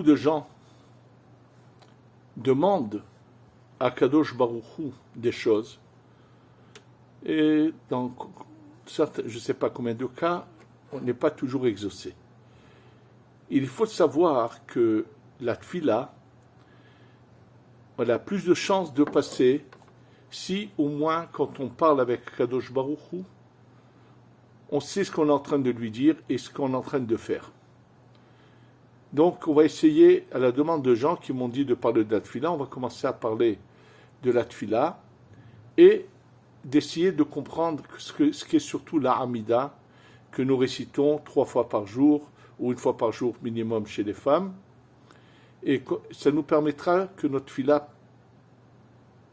beaucoup de gens demandent à Kadosh Baruch Hu des choses, et dans certains, je ne sais pas combien de cas, on n'est pas toujours exaucé. Il faut savoir que la tfila, on a plus de chances de passer si, au moins, quand on parle avec Kadosh Baruch Hu, on sait ce qu'on est en train de lui dire et ce qu'on est en train de faire. Donc, on va essayer, à la demande de gens qui m'ont dit de parler de la tfila, on va commencer à parler de la tfila et d'essayer de comprendre ce qu'est surtout la Hamida, que nous récitons 3 fois par jour, ou 1 fois par jour minimum chez les femmes, et ça nous permettra que notre tfila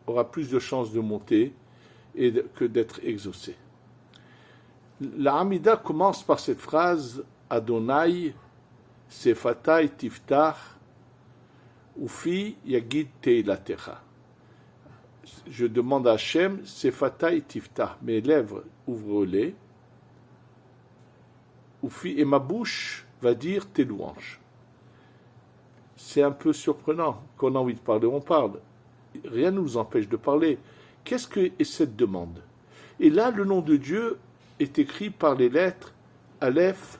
aura plus de chances de monter et que d'être exaucée. La Hamida commence par cette phrase Adonai Sefatai Tiftach Ufi Yagid Teilatecha. Je demande à Hachem Sefatai Tiftach, mes lèvres ouvrent-les, Ufi, et ma bouche va dire tes louanges. C'est un peu surprenant. Quand on a envie de parler, on parle. Rien ne nous empêche de parler. Qu'est-ce que est cette demande? Et là, le nom de Dieu est écrit par les lettres Aleph,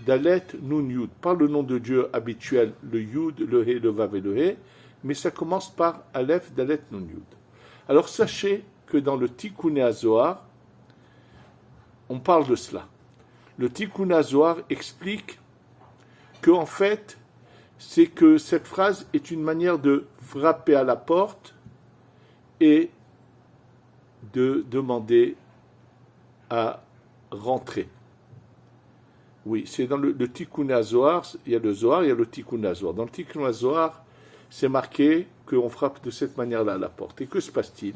Dalet, Nun, Yud. Pas le nom de Dieu habituel, le Yud, le He, le Vav et le He, mais ça commence par Aleph, Dalet, Nun, Yud. Alors sachez que dans le Tikkun HaZohar, on parle de cela. Le Tikkun HaZohar explique que en fait, c'est que cette phrase est une manière de frapper à la porte et de demander à rentrer. Oui, c'est dans le Tikkun HaZohar, il y a le Zohar, il y a le Tikkun HaZohar. Dans le Tikkun HaZohar, c'est marqué qu'on frappe de cette manière-là à la porte. Et que se passe-t-il?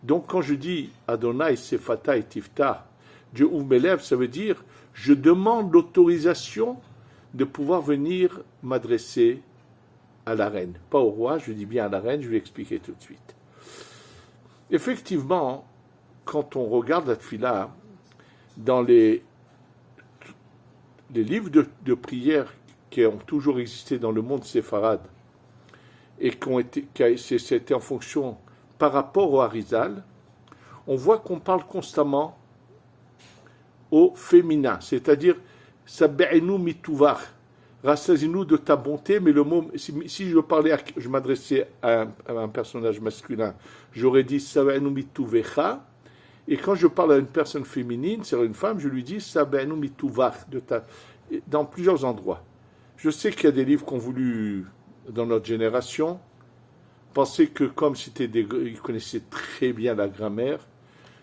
Donc quand je dis Adonai Sefata et Tifta, Dieu ouvre mes lèvres, ça veut dire je demande l'autorisation de pouvoir venir m'adresser à la reine. Pas au roi, je dis bien à la reine, je vais expliquer tout de suite. Effectivement, quand on regarde la tfila, dans les livres de prière qui ont toujours existé dans le monde séfarade et c'était en fonction par rapport au Harizal, on voit qu'on parle constamment au féminin, c'est-à-dire Sabbe'enu mituvach, rassasiez-nous de ta bonté, mais le mot, si je m'adressais à un personnage masculin, j'aurais dit Sabbe'enu mituvecha, et quand je parle à une personne féminine, c'est-à-dire une femme, je lui dis Sabbe'enu mituvach, dans plusieurs endroits. Je sais qu'il y a des livres qu'on voulu, dans notre génération, penser que comme ils connaissaient très bien la grammaire,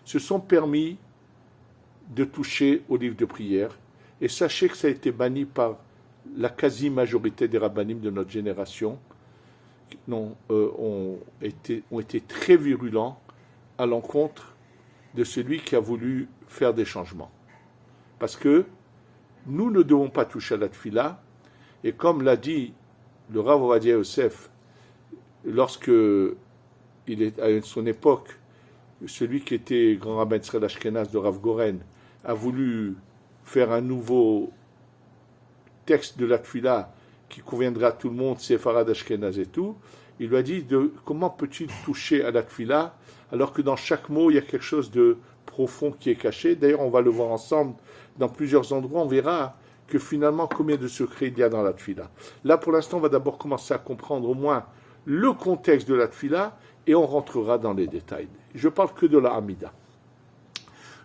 se sont permis de toucher au livre de prière. Et sachez que ça a été banni par la quasi-majorité des rabbinim de notre génération, ont été très virulents à l'encontre de celui qui a voulu faire des changements. Parce que nous ne devons pas toucher à la tfila, et comme l'a dit le Rav Ovadia Yosef, lorsque il est à son époque, celui qui était grand rabbin d'Israël Ashkenaz de Rav Goren a voulu faire un nouveau texte de la tfila qui conviendra à tout le monde, séfarade Ashkenaz et tout, il lui a dit comment peut-il toucher à la tfila alors que dans chaque mot il y a quelque chose de profond qui est caché. D'ailleurs on va le voir ensemble dans plusieurs endroits, on verra que finalement combien de secrets il y a dans la tfila. Là pour l'instant on va d'abord commencer à comprendre au moins le contexte de la tfila et on rentrera dans les détails. Je parle que de la Hamida.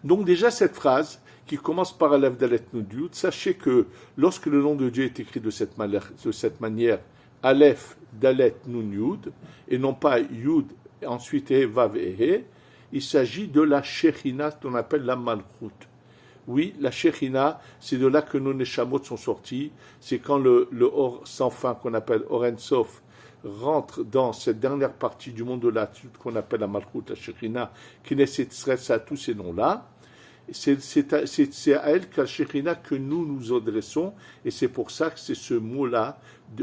Donc déjà cette phrase qui commence par Aleph Dalet Nun Yud, sachez que lorsque le nom de Dieu est écrit de cette manière Aleph Dalet Nun Yud, et non pas Yud, ensuite He, Vav et He, il s'agit de la Shechina, qu'on appelle la Malchut. Oui, la Shechina, c'est de là que nos Neshamot sont sortis, c'est quand le Or sans fin, qu'on appelle Or En Sof, rentre dans cette dernière partie du monde de la Tut, qu'on appelle la Malchut, la Shechina, qui nécessiterait à tous ces noms-là. C'est à elle, qu'à Shechina, que nous nous adressons, et c'est pour ça que c'est ce mot-là,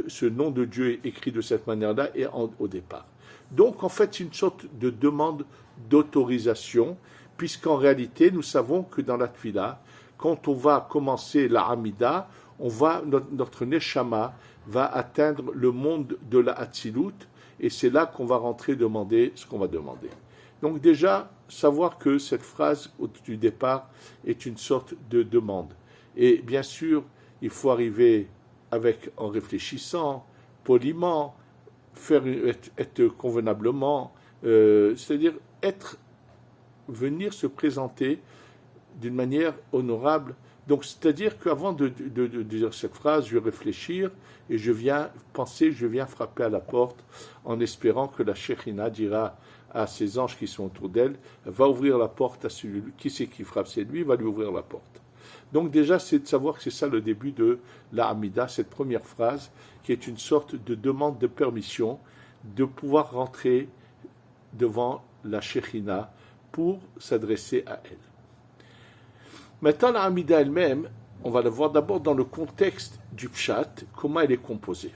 ce nom de Dieu est écrit de cette manière-là, et au départ. Donc, en fait, c'est une sorte de demande d'autorisation, puisqu'en réalité, nous savons que dans la Tfila, quand on va commencer la Hamida, notre Neshama va atteindre le monde de la Hatzilut, et c'est là qu'on va rentrer demander ce qu'on va demander. Donc déjà, savoir que cette phrase du départ est une sorte de demande. Et bien sûr, il faut arriver en réfléchissant, poliment, être convenablement, c'est-à-dire venir se présenter d'une manière honorable. Donc, c'est-à-dire qu'avant de dire cette phrase, je vais réfléchir et je viens frapper à la porte en espérant que la Shekhinah dira à ses anges qui sont autour d'elle, va ouvrir la porte à celui qui c'est qui frappe, c'est lui, va lui ouvrir la porte. Donc déjà, c'est de savoir que c'est ça le début de la Hamida, cette première phrase, qui est une sorte de demande de permission de pouvoir rentrer devant la Shekhinah pour s'adresser à elle. Maintenant, la Hamida elle-même, on va la voir d'abord dans le contexte du Pshat, comment elle est composée.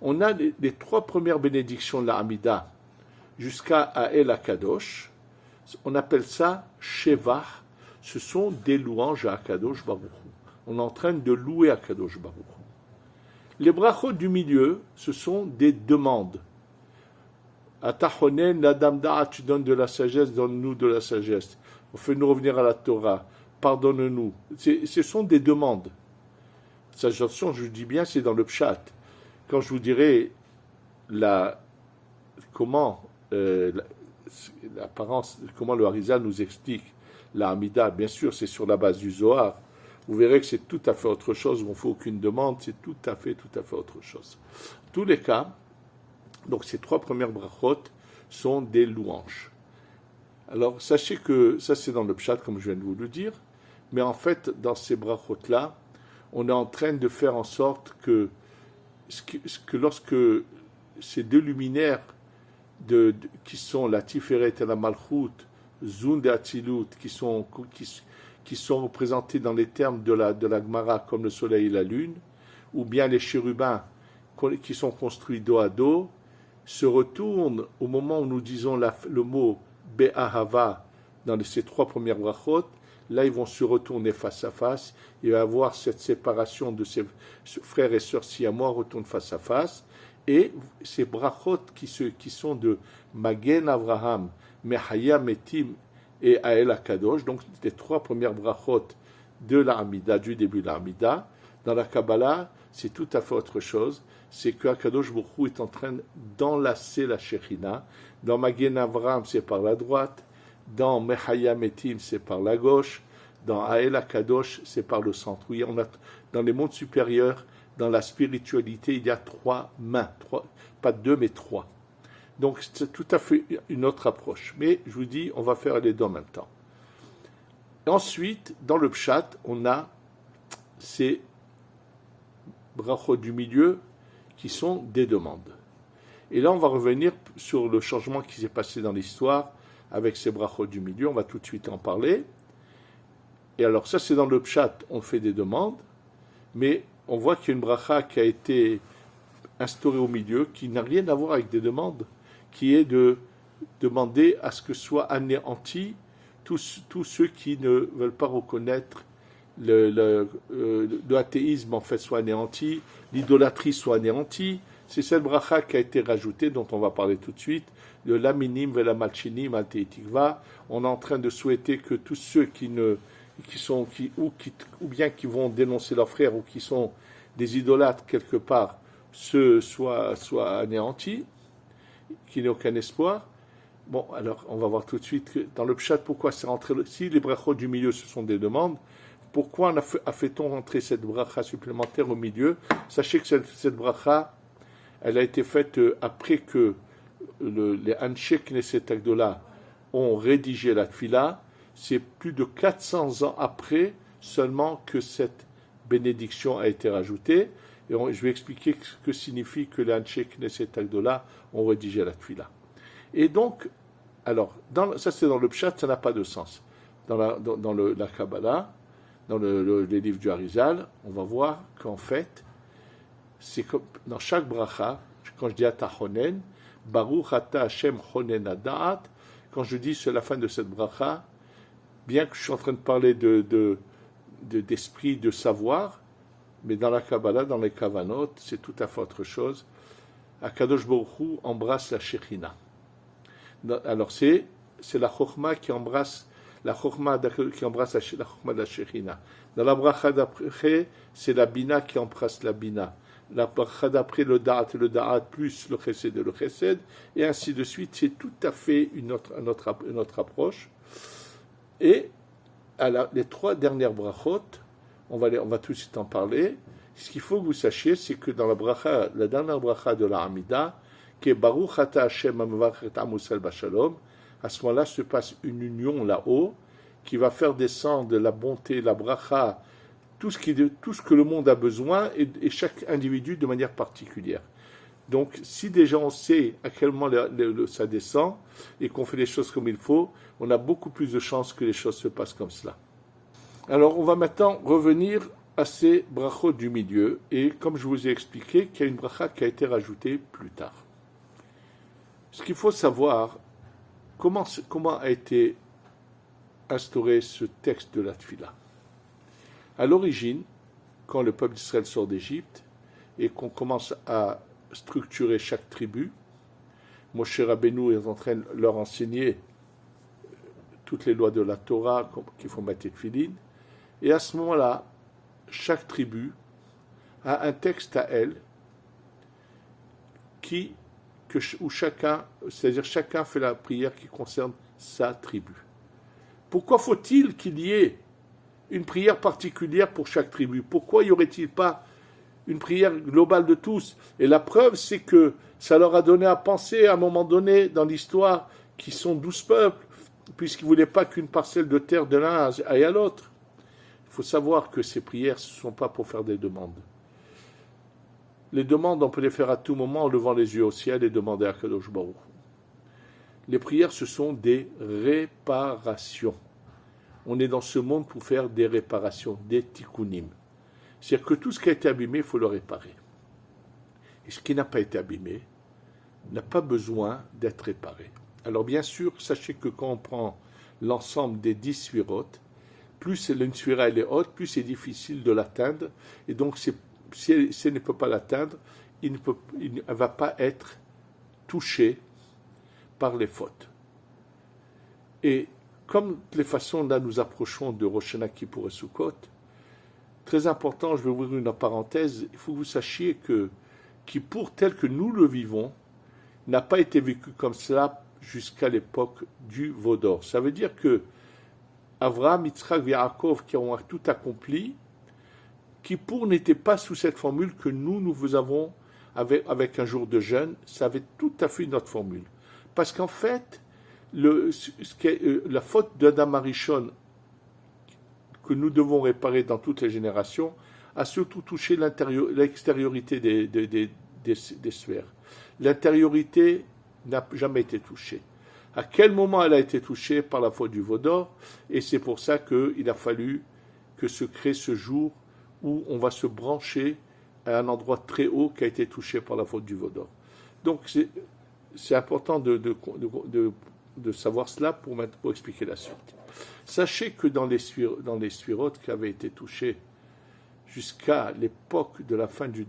On a les trois premières bénédictions de la Hamida jusqu'à El Akadosh. On appelle ça Shevah. Ce sont des louanges à Akadosh Baruch Hu. On est en train de louer Akadosh Baruch Hu. Les brachot du milieu, ce sont des demandes. Atahonen, la dame da'at, tu donnes de la sagesse, donne-nous de la sagesse. Fais-nous revenir à la Torah. Pardonne-nous. Ce sont des demandes. Attention, je vous dis bien, c'est dans le Pshat. Quand je vous dirai comment l'apparence, comment le Harizal nous explique la Hamida, bien sûr, c'est sur la base du Zohar. Vous verrez que c'est tout à fait autre chose, on ne fait aucune demande, c'est tout à fait autre chose. En tous les cas, donc ces trois premières brachot sont des louanges. Alors, sachez que ça, c'est dans le Pshat, comme je viens de vous le dire, mais en fait, dans ces brachot-là, on est en train de faire en sorte que lorsque ces deux luminaires qui sont la Tiferet et la Malchut, Zund et Atzilut, qui sont représentés dans les termes de la Gemara comme le soleil et la lune, ou bien les chérubins qui sont construits dos à dos, se retournent au moment où nous disons le mot Be'ahava dans ces trois premières brachot. Là, ils vont se retourner face à face. Il va y avoir cette séparation de ces frères et sœurs siamois retournent face à face. Et ces brachot qui sont de Magen Avraham, Mehaya Metim et Ael Akadosh, donc les trois premières brachot de la Hamida, du début de la Hamida. Dans la Kabbalah, c'est tout à fait autre chose. C'est que Akadosh Baruch Hu est en train d'enlacer la Shekhinah. Dans Magen Avraham, c'est par la droite. Dans Mehaya Metim, c'est par la gauche. Dans Ael Akadosh, c'est par le centre. Oui, dans les mondes supérieurs, dans la spiritualité, il y a trois mains. Pas deux, mais trois. Donc, c'est tout à fait une autre approche. Mais, je vous dis, on va faire les deux en même temps. Ensuite, dans le Pshat, on a ces brachot du milieu qui sont des demandes. Et là, on va revenir sur le changement qui s'est passé dans l'histoire avec ces brachot du milieu. On va tout de suite en parler. Et alors, ça, c'est dans le Pshat, on fait des demandes, mais on voit qu'il y a une bracha qui a été instaurée au milieu, qui n'a rien à voir avec des demandes, qui est de demander à ce que soient anéantis tous ceux qui ne veulent pas reconnaître l'athéisme, en fait, soit anéanti, l'idolâtrie soit anéantie. C'est cette bracha qui a été rajoutée, dont on va parler tout de suite, le laminim vela malchinim al teitikva. On est en train de souhaiter que tous ceux qui vont dénoncer leurs frères ou qui sont des idolâtres quelque part, soient anéantis, qu'il n'y ait aucun espoir. Bon, alors on va voir tout de suite que dans le Pshat, pourquoi c'est rentré. Si les brachot du milieu, ce sont des demandes, pourquoi a fait-on rentrer cette bracha supplémentaire au milieu? Sachez que cette bracha, elle a été faite après que les Anshe Knesset Agdola ont rédigé la Tfila. C'est plus de 400 ans après seulement que cette bénédiction a été rajoutée. Et je vais expliquer ce que signifie que les Anshe Knesset Agdola ont rédigé la Tfila. Et donc, alors, ça c'est dans le Pshat, ça n'a pas de sens. Dans la Kabbalah, dans les livres du Harizal, on va voir qu'en fait, c'est comme dans chaque bracha, quand je dis Atahonen, Baruch Ata Hashem Honen Ada'at, quand je dis c'est la fin de cette bracha, bien que je suis en train de parler d'esprit, de savoir, Mais dans la Kabbalah, dans les Kavanot, c'est tout à fait autre chose. Akadosh Baruch Hu embrasse la Shekhinah. Alors c'est la Chokhmah qui embrasse la Chokhmah qui embrasse la Chokhmah de la Shekhinah. Dans la bracha d'après, c'est la Bina qui embrasse la Bina. La bracha d'après, le Da'at plus le Chesed et le Chesed, et ainsi de suite. C'est tout à fait une autre approche. Et les trois dernières brachot, on va tout de suite en parler. Ce qu'il faut que vous sachiez, c'est que dans la dernière bracha de la Hamida, qui est Baruch Ata Hashem Amavachet Amusel Bashalom, à ce moment-là se passe une union là-haut qui va faire descendre la bonté, la bracha, tout ce que le monde a besoin et chaque individu de manière particulière. Donc, si déjà on sait à quel moment ça descend et qu'on fait les choses comme il faut, on a beaucoup plus de chances que les choses se passent comme cela. Alors, on va maintenant revenir à ces brachot du milieu et comme je vous ai expliqué, qu'il y a une bracha qui a été rajoutée plus tard. Ce qu'il faut savoir, comment a été instauré ce texte de la Tfila. À l'origine, quand le peuple d'Israël sort d'Égypte et qu'on commence à structurer chaque tribu, Moshe Rabbeinu est en train de leur enseigner toutes les lois de la Torah qu'il faut mettre tefillin, et à ce moment-là, chaque tribu a un texte à elle où chacun fait la prière qui concerne sa tribu. Pourquoi faut-il qu'il y ait une prière particulière pour chaque tribu? Pourquoi y aurait-il pas une prière globale de tous? Et la preuve, c'est que ça leur a donné à penser à un moment donné dans l'histoire qu'ils sont 12 peuples, puisqu'ils ne voulaient pas qu'une parcelle de terre de l'un aille à l'autre. Il faut savoir que ces prières ne sont pas pour faire des demandes. Les demandes, on peut les faire à tout moment en levant les yeux au ciel et demander à Kadosh Baruch. Les prières, ce sont des réparations. On est dans ce monde pour faire des réparations, des tikkunim. C'est-à-dire que tout ce qui a été abîmé, il faut le réparer. Et ce qui n'a pas été abîmé n'a pas besoin d'être réparé. Alors bien sûr, sachez que quand on prend l'ensemble des 10 sfirotes, plus une sphira elle est haute, plus c'est difficile de l'atteindre. Et donc, si elle ne peut pas l'atteindre, il ne va pas être touché par les fautes. Et comme de les façons, là, nous approchons de Rosh Hashanah Kippour et Sukkot, très important, je vais ouvrir une parenthèse, il faut que vous sachiez que Kippour, tel que nous le vivons, n'a pas été vécu comme cela jusqu'à l'époque du Vaudor. Ça veut dire que Avraham, Yitzhak et Yaakov, qui ont tout accompli, Kippour n'était pas sous cette formule que nous avons avec un jour de jeûne, ça avait tout à fait notre formule. Parce qu'en fait, la faute d'Adam Arishon que nous devons réparer dans toutes les générations a surtout touché l'extériorité des sphères. L'intériorité n'a jamais été touchée. À quel moment elle a été touchée? Par la faute du Vaudor, et c'est pour ça qu'il a fallu que se crée ce jour où on va se brancher à un endroit très haut qui a été touché par la faute du Vaudor. Donc c'est important de savoir cela pour expliquer la suite. Sachez que dans les sphirotes qui avaient été touchées jusqu'à l'époque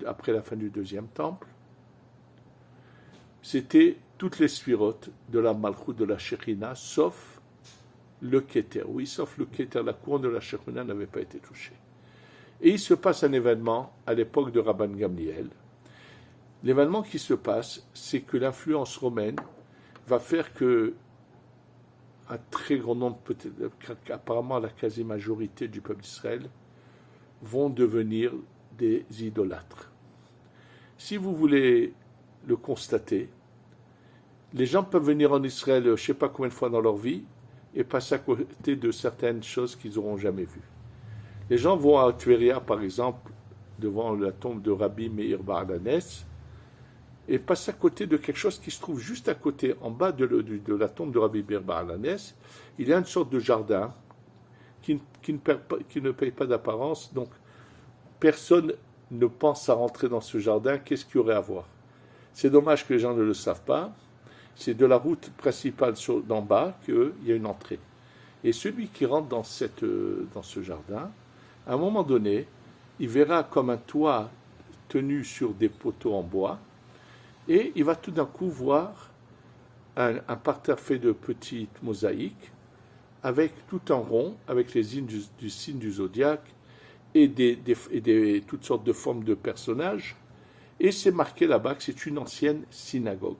après la fin du deuxième temple, c'était toutes les sphirotes de la Malchut de la Shekhinah, sauf le Keter. Oui, sauf le Keter, la couronne de la Shekhinah n'avait pas été touchée. Et il se passe un événement à l'époque de Rabban Gamliel. L'événement qui se passe, c'est que l'influence romaine va faire que un très grand nombre, peut-être apparemment la quasi-majorité du peuple d'Israël, vont devenir des idolâtres. Si vous voulez le constater, les gens peuvent venir en Israël, je ne sais pas combien de fois dans leur vie, et passer à côté de certaines choses qu'ils n'auront jamais vues. Les gens vont à Tveria, par exemple, devant la tombe de Rabbi Meir Baalanes, et passent à côté de quelque chose qui se trouve juste à côté, en bas de la tombe de Rabbi Meir Baalanes. Il y a une sorte de jardin qui ne paye pas d'apparence, donc personne ne pense à rentrer dans ce jardin. Qu'est-ce qu'il y aurait à voir? C'est dommage que les gens ne le savent pas. C'est de la route principale d'en bas qu'il y a une entrée. Et celui qui rentre dans ce jardin, à un moment donné, il verra comme un toit tenu sur des poteaux en bois, et il va tout d'un coup voir un parterre fait de petites mosaïques, avec tout en rond, avec les signes du signe du zodiaque, et toutes sortes de formes de personnages, et c'est marqué là-bas que c'est une ancienne synagogue.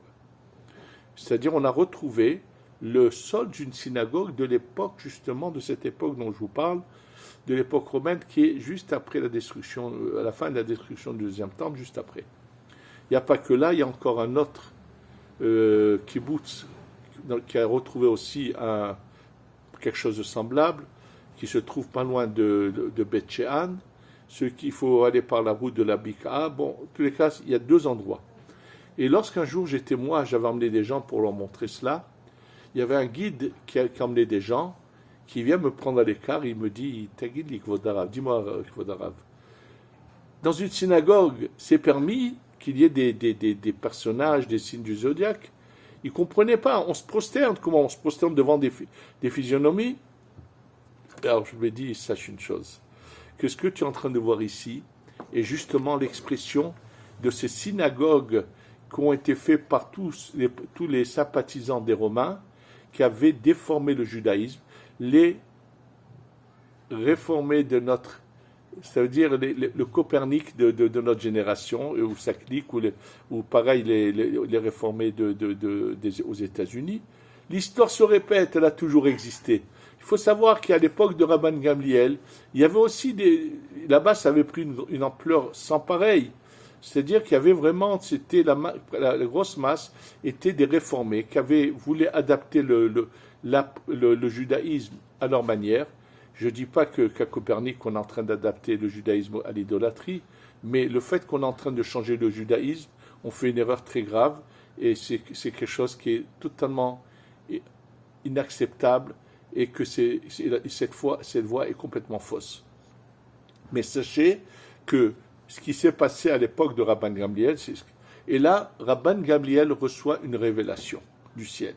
C'est-à-dire on a retrouvé le sol d'une synagogue de l'époque, justement, de cette époque dont je vous parle, de l'époque romaine, qui est juste après la destruction, à la fin de la destruction du deuxième temple, juste après. Il n'y a pas que là, il y a encore un autre kibbutz qui a retrouvé aussi quelque chose de semblable, qui se trouve pas loin de Beth She'an, ce qu'il faut aller par la route de la Bika. Bon, en tous les cas, il y a deux endroits. Et lorsqu'un jour j'avais emmené des gens pour leur montrer cela, il y avait un guide qui emmenait des gens, qui vient me prendre à l'écart, il me dit, Tagid li Kvod Harav, dis-moi Kvod Harav. Dans une synagogue, c'est permis qu'il y ait des personnages, des signes du zodiaque. Ils ne comprenaient pas, on se prosterne, comment on se prosterne devant des physionomies. Alors je lui ai dit, sache une chose, que ce que tu es en train de voir ici est justement l'expression de ces synagogues qui ont été faites par tous les sympathisants des Romains, qui avaient déformé le judaïsme, les réformés de notre, ça veut dire le Copernic de notre génération, ou sa clique, ou pareil les réformés aux États-Unis. L'histoire se répète, elle a toujours existé. Il faut savoir qu'à l'époque de Rabban Gamliel, il y avait aussi là-bas ça avait pris une ampleur sans pareille. C'est-à-dire qu'il y avait vraiment, la grosse masse était des réformés qui voulaient adapter le judaïsme à leur manière. Je ne dis pas qu'à Copernic, on est en train d'adapter le judaïsme à l'idolâtrie, mais le fait qu'on est en train de changer le judaïsme, on fait une erreur très grave, et c'est quelque chose qui est totalement inacceptable, et que cette voie est complètement fausse. Mais sachez que ce qui s'est passé à l'époque de Rabban Gamliel, et là, Rabban Gamliel reçoit une révélation du ciel.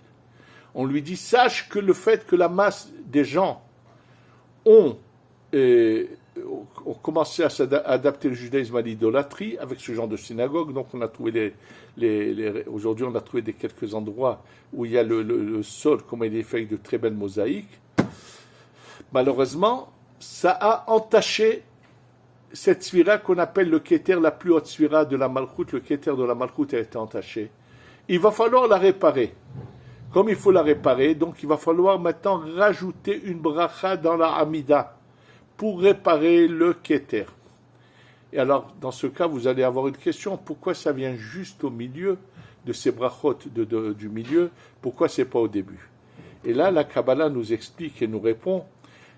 On lui dit, sache que le fait que la masse des gens ont commencé à adapter le judaïsme à l'idolâtrie avec ce genre de synagogue. Donc on a trouvé aujourd'hui on a trouvé quelques endroits où il y a le sol, comme il est fait avec de très belles mosaïques. Malheureusement, ça a entaché cette sphira qu'on appelle le Keter, la plus haute sphira de la Malchout. Le Keter de la Malchout a été entaché. Il va falloir la réparer. Comme il faut la réparer, donc il va falloir maintenant rajouter une bracha dans la Hamida pour réparer le Keter. Et alors, dans ce cas, vous allez avoir une question. Pourquoi ça vient juste au milieu de ces brachot du milieu? Pourquoi c'est pas au début? Et là, la Kabbalah nous explique et nous répond.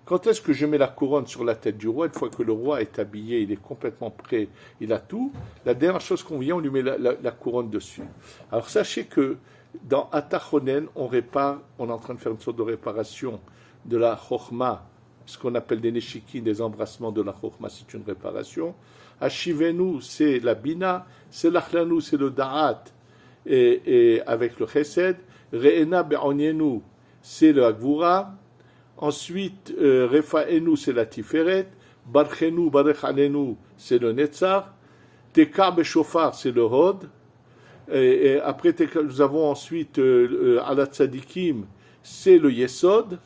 Quand est-ce que je mets la couronne sur la tête du roi? Une fois que le roi est habillé, il est complètement prêt, il a tout. La dernière chose qu'on vient, on lui met la couronne dessus. Alors sachez que dans Atachonen, on est en train de faire une sorte de réparation de la Chochma, ce qu'on appelle des Neshikim, des embrassements de la Chochma, c'est une réparation. Ashivenu, c'est la Bina, c'est l'Achlanu, c'est le Da'at, et avec le Chesed. Re'ena Be'onyenu, c'est le Agvura. Ensuite, Refaenu, c'est la Tiferet. Barchenu, Barech Alenu, c'est le Netzar. Teka Beshofar, c'est le Hod. Et après, nous avons ensuite Alat Tzadikim, c'est le Yesod.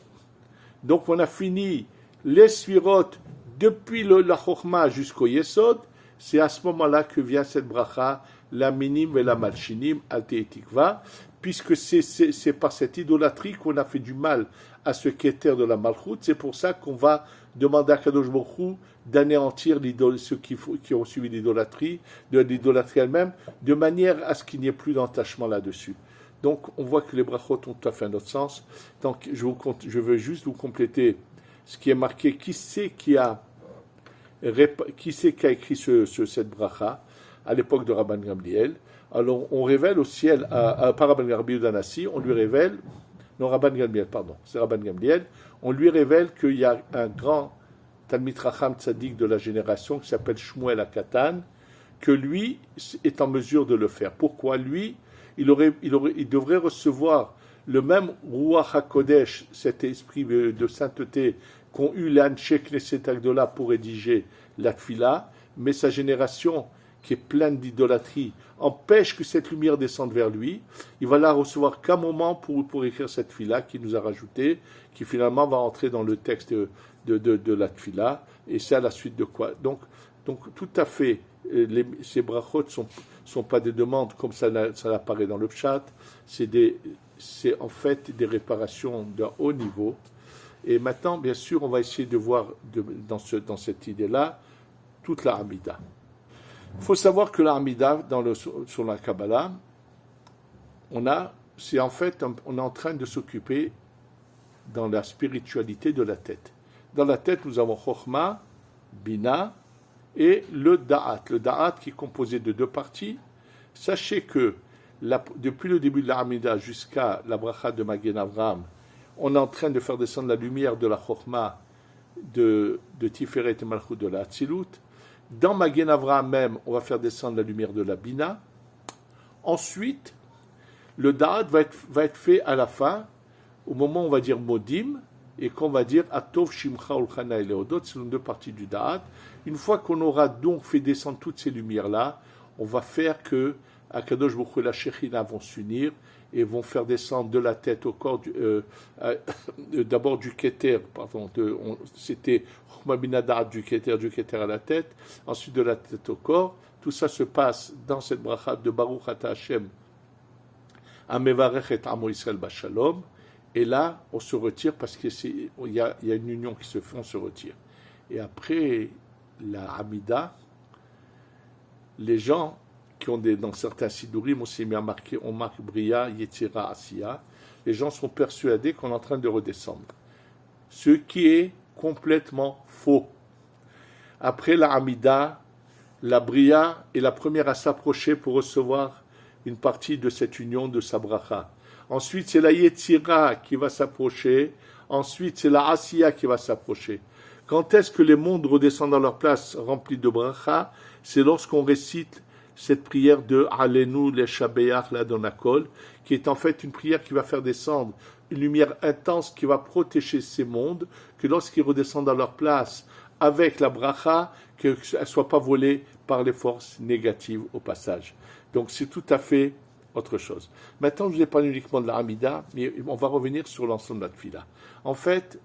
Donc, on a fini les Sfirot depuis la Chochma jusqu'au Yesod. C'est à ce moment-là que vient cette bracha, la Minim et la Malchinim, Alte et Tikva, puisque c'est par cette idolâtrie qu'on a fait du mal à ce Keter de la Malchut. C'est pour ça qu'on va demander à Kadosh Baruch Hu d'anéantir ceux qui ont suivi l'idolâtrie, de l'idolâtrie elle-même, de manière à ce qu'il n'y ait plus d'entachement là-dessus. Donc, on voit que les brachot ont tout à fait un autre sens. Donc, je veux juste vous compléter ce qui est marqué. Qui c'est qui a écrit cette bracha à l'époque de Rabban Gamliel? Alors, on révèle au ciel, par Rabban Gamliel, on lui révèle, non, Rabban Gamliel, pardon, c'est Rabban Gamliel, on lui révèle qu'il y a un grand Talmid Chacham Tzadik de la génération qui s'appelle Shmuel HaKatan, que lui est en mesure de le faire. Pourquoi? Lui, il devrait recevoir le même Ruach HaKodesh, cet esprit de sainteté qu'ont eu l'Anshé Knesset Agdola pour rédiger la tfila, mais sa génération, qui est pleine d'idolâtrie, empêche que cette lumière descende vers lui. Il va la recevoir qu'un moment pour écrire cette tfila qu'il nous a rajoutée, qui finalement va entrer dans le texte de la tfila, et c'est à la suite de quoi. Donc tout à fait, ces brachot sont pas des demandes comme ça apparaît dans le pshat, c'est en fait des réparations d'un haut niveau. Et maintenant, bien sûr, on va essayer de voir dans cette idée-là toute la Hamida. Il faut savoir que la Hamida, sur la Kabbalah, on est en train de s'occuper dans la spiritualité de la tête. Dans la tête, nous avons Chokhmah, Bina et le Da'at. Le Da'at qui est composé de deux parties. Sachez que depuis le début de la Hamida jusqu'à la bracha de Magen Avraham, on est en train de faire descendre la lumière de la Chokhmah de Tiferet et Malchut de la Hatzilut. Dans Magen Avraham même, on va faire descendre la lumière de la Bina. Ensuite, le Da'at va être fait à la fin, au moment où on va dire Modim, et qu'on va dire Atov Shimcha Ulchana et Leodot, c'est les deux parties du Da'at. Une fois qu'on aura donc fait descendre toutes ces lumières-là, on va faire que Akadosh Baruch Hu et la Shekhinah vont s'unir et vont faire descendre de la tête au corps, d'abord du Keter, c'était Chokhmah Bina Da'at du Keter à la tête, ensuite de la tête au corps. Tout ça se passe dans cette bracha de Baruch Ata Hashem, Amevarech et Amo Yisrael Bashalom. Et là, on se retire parce qu'il y a une union qui se fait, on se retire. Et après la Hamida, les gens qui ont dans certains Sidurim, on marque Bria, Yetzira, Asiya, les gens sont persuadés qu'on est en train de redescendre. Ce qui est complètement faux. Après la Hamida, la Bria est la première à s'approcher pour recevoir une partie de cette union de sa bracha. Ensuite, c'est la Yetzira qui va s'approcher. Ensuite, c'est la Asiya qui va s'approcher. Quand est-ce que les mondes redescendent dans leur place remplis de bracha? C'est lorsqu'on récite cette prière de Alenu le Shabeach l'Adonakol, qui est en fait une prière qui va faire descendre une lumière intense qui va protéger ces mondes, que lorsqu'ils redescendent dans leur place avec la bracha, qu'elle ne soit pas volée par les forces négatives au passage. Donc c'est tout à fait autre chose. Maintenant, je vous ai parlé uniquement de la Hamida, mais on va revenir sur l'ensemble de la Tfila. En fait,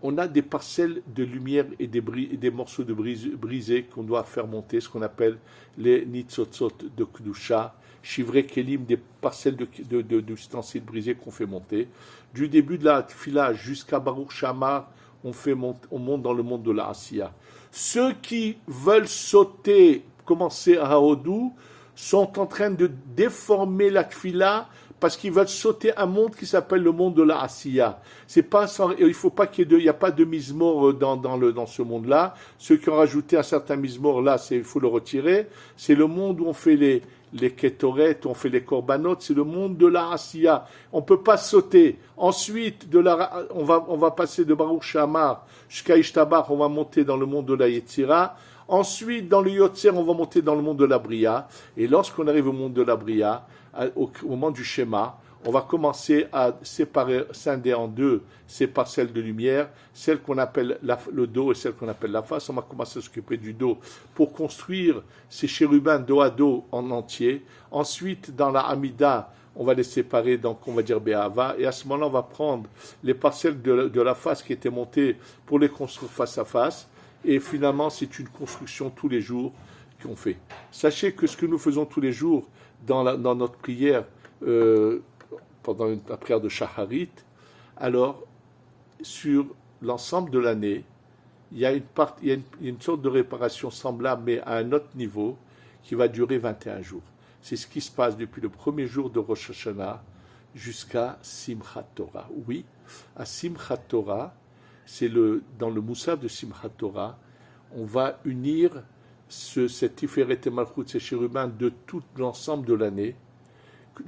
on a des parcelles de lumière et des morceaux de brisés qu'on doit faire monter, ce qu'on appelle les nitzotzot de Kedusha, Shivrei Kelim, des parcelles d'ustensiles brisés qu'on fait monter. Du début de la Tfila jusqu'à Baruch Shamar, on monte dans le monde de la Asiya. Ceux qui veulent commencer à Hodou, sont en train de déformer la Tfila parce qu'ils veulent sauter un monde qui s'appelle le monde de la Asiya. Il ne faut pas il n'y a pas de mizmor dans ce monde-là. Ceux qui ont rajouté un certain mizmor là, il faut le retirer. C'est le monde où on fait les ketoret, où on fait les korbanot. C'est le monde de la Asiya. On ne peut pas sauter. Ensuite, on va passer de Baruch Shamar jusqu'à Ishtabach. On va monter dans le monde de la Yetzira. Ensuite, dans le Yotzer, on va monter dans le monde de la Bria. Et lorsqu'on arrive au monde de la Bria, au moment du schéma, on va commencer à scinder en deux ces parcelles de lumière, celle qu'on appelle le dos et celle qu'on appelle la face. On va commencer à s'occuper du dos pour construire ces chérubins dos à dos en entier. Ensuite, dans la Hamida, on va les séparer, donc on va dire Be'ava, et à ce moment-là, on va prendre les parcelles de la face qui étaient montées pour les construire face à face. Et finalement, c'est une construction tous les jours qu'on fait. Sachez que ce que nous faisons tous les jours dans notre prière, pendant la prière de Shacharit, alors, sur l'ensemble de l'année, il y a une sorte de réparation semblable, mais à un autre niveau, qui va durer 21 jours. C'est ce qui se passe depuis le premier jour de Rosh Hashanah jusqu'à Simchat Torah. Oui, à Simchat Torah, dans le Moussaf de Simchat Torah, on va unir cette Tiferet et Malchut, ces chérubins de tout l'ensemble de l'année.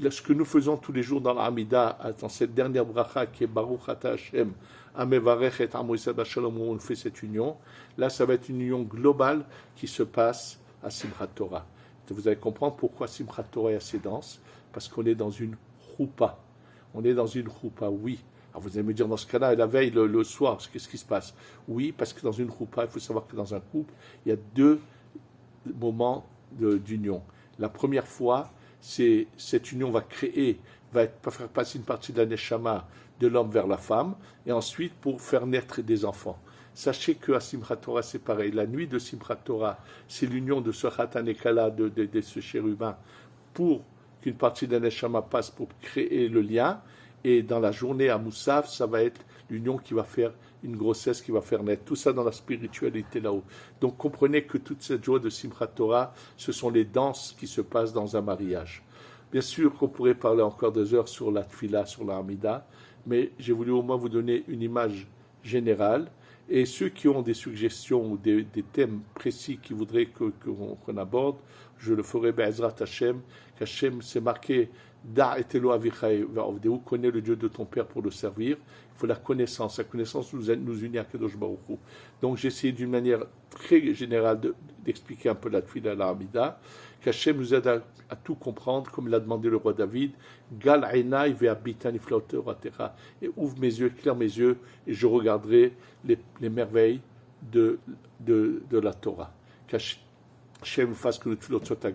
Ce que nous faisons tous les jours dans la Hamida, dans cette dernière bracha qui est Baruch Ata Hashem, Amevarech et Amo Yisrael Bashalom, où on fait cette union, là ça va être une union globale qui se passe à Simchat Torah. Vous allez comprendre pourquoi Simchat Torah est assez dense, parce qu'on est dans une choupa. On est dans une choupa, oui. Alors vous allez me dire, dans ce cas-là, la veille, le soir, qu'est-ce qui se passe? Oui, parce que dans une roupa, il faut savoir que dans un couple, il y a deux moments d'union. La première fois, c'est cette union va faire passer une partie de la neshama de l'homme vers la femme, et ensuite pour faire naître des enfants. Sachez qu'à Simchat Torah, c'est pareil. La nuit de Simchat Torah, c'est l'union de ce Khatan Ekala, de ce chérubin, pour qu'une partie de la neshama passe pour créer le lien. Et dans la journée à Moussaf, ça va être l'union qui va faire une grossesse, qui va faire naître. Tout ça dans la spiritualité là-haut. Donc comprenez que toute cette joie de Simchat Torah, ce sont les danses qui se passent dans un mariage. Bien sûr qu'on pourrait parler encore 2 heures sur la tfila, sur la hamida, mais j'ai voulu au moins vous donner une image générale. Et ceux qui ont des suggestions ou des thèmes précis qu'ils voudraient qu'on aborde, je le ferai be'ezrat Hashem, qu'Hashem s'est marqué Da et Elo Avichai Va'ovdeu, connais le Dieu de ton Père pour le servir. Il faut la connaissance nous unit à Kadosh Baruch Hu. Donc j'ai essayé d'une manière très générale d'expliquer un peu la Tfila, la Hamida, qu'Hashem nous aide à tout comprendre, comme l'a demandé le roi David, Gal Einai ve'abita niflaot Toratecha, et ouvre mes yeux, éclaire mes yeux, et je regarderai les merveilles de la Torah. Qu'Hashem fasse que le Tfilot soit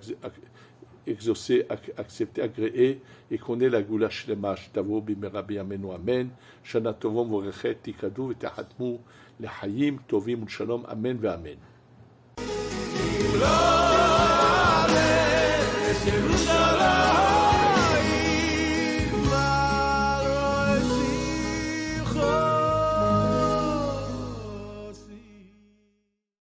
exaucé, accepté, agréé, et qu'on ait la goula shlema, d'avo bimera biyamenu amen, shana tovom vorechet tikadu v'tahatmu lehayim tovim u'shalom amen ve'amen.